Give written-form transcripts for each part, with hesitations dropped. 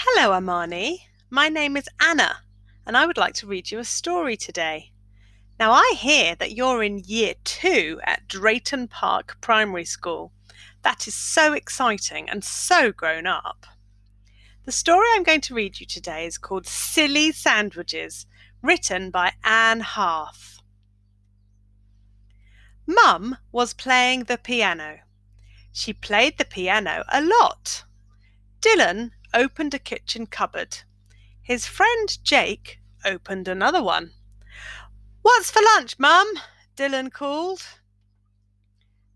Hello, Armani. My name is Anna, and I would like to read you a story today. Now, I hear that you're in year 2 at Drayton Park Primary School. That is so exciting and so grown up. The story I'm going to read you today is called Silly Sandwiches, written by Anne Harth. Mum was playing the piano. She played the piano a lot. Dylan opened a kitchen cupboard. His friend Jake opened another one. "What's for lunch, Mum?" Dylan called.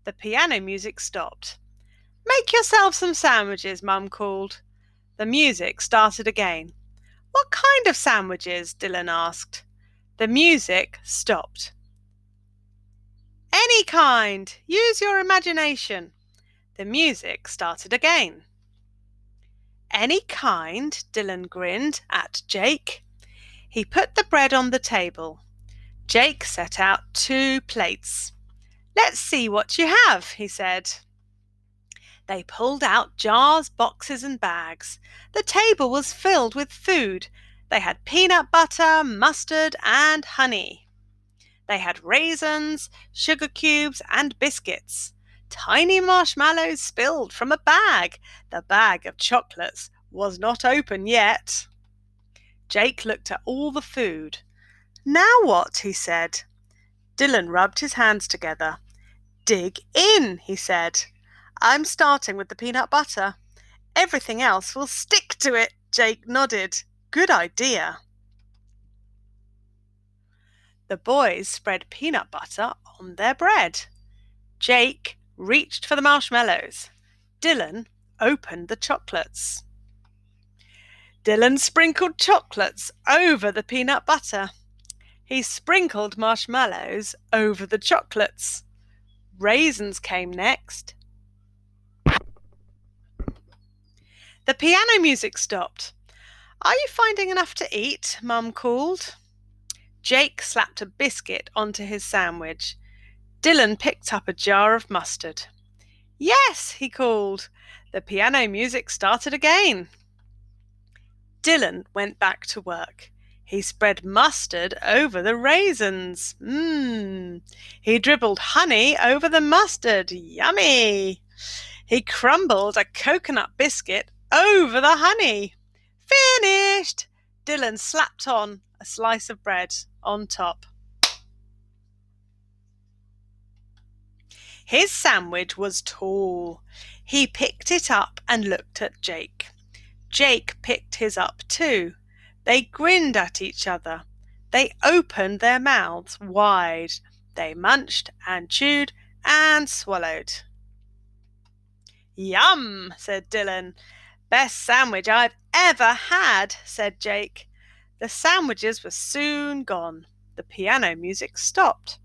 The piano music stopped. "Make yourself some sandwiches," Mum called. The music started again. "What kind of sandwiches?" Dylan asked. The music stopped. "Any kind. Use your imagination." The music started again. "Any kind?" Dylan grinned at Jake. He put the bread on the table. Jake set out 2 plates. "Let's see what you have," he said. They pulled out jars, boxes, and bags. The table was filled with food. They had peanut butter, mustard, and honey. They had raisins, sugar cubes, and biscuits. Tiny marshmallows spilled from a bag. The bag of chocolates was not open yet. Jake looked at all the food. "Now what?" he said. Dylan rubbed his hands together. "Dig in," he said. "I'm starting with the peanut butter. Everything else will stick to it." Jake nodded. "Good idea." The boys spread peanut butter on their bread. Jake reached for the marshmallows. Dylan opened the chocolates. Dylan sprinkled chocolates over the peanut butter. He sprinkled marshmallows over the chocolates. Raisins came next. The piano music stopped. "Are you finding enough to eat?" Mum called. Jake slapped a biscuit onto his sandwich. Dylan picked up a jar of mustard. "Yes," he called. The piano music started again. Dylan went back to work. He spread mustard over the raisins. He dribbled honey over the mustard. Yummy! He crumbled a coconut biscuit over the honey. "Finished!" Dylan slapped on a slice of bread on top. His sandwich was tall. He picked it up and looked at Jake. Jake picked his up too. They grinned at each other. They opened their mouths wide. They munched and chewed and swallowed. "Yum," said Dylan. "Best sandwich I've ever had," said Jake. The sandwiches were soon gone. The piano music stopped.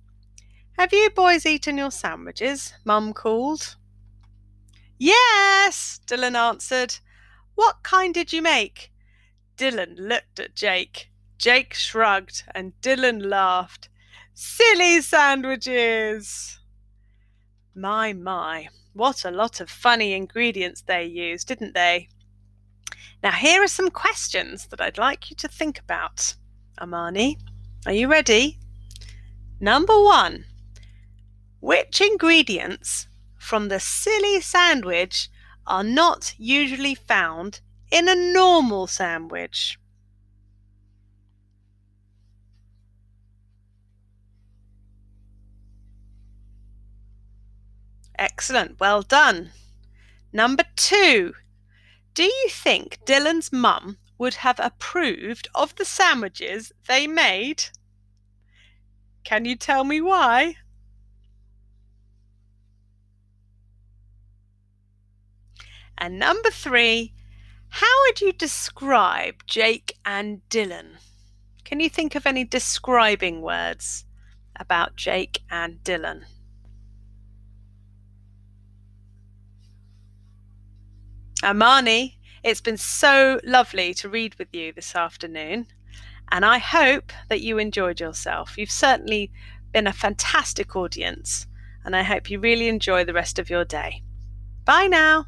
"Have you boys eaten your sandwiches?" Mum called. "Yes," Dylan answered. "What kind did you make?" Dylan looked at Jake. Jake shrugged and Dylan laughed. "Silly sandwiches!" My, what a lot of funny ingredients they used, didn't they? Now here are some questions that I'd like you to think about. Armani, are you ready? Number 1. Which ingredients from the silly sandwich are not usually found in a normal sandwich? Excellent, well done. Number 2. Do you think Dylan's mum would have approved of the sandwiches they made? Can you tell me why? And number 3, how would you describe Jake and Dylan? Can you think of any describing words about Jake and Dylan? Armani, it's been so lovely to read with you this afternoon, and I hope that you enjoyed yourself. You've certainly been a fantastic audience, and I hope you really enjoy the rest of your day. Bye now.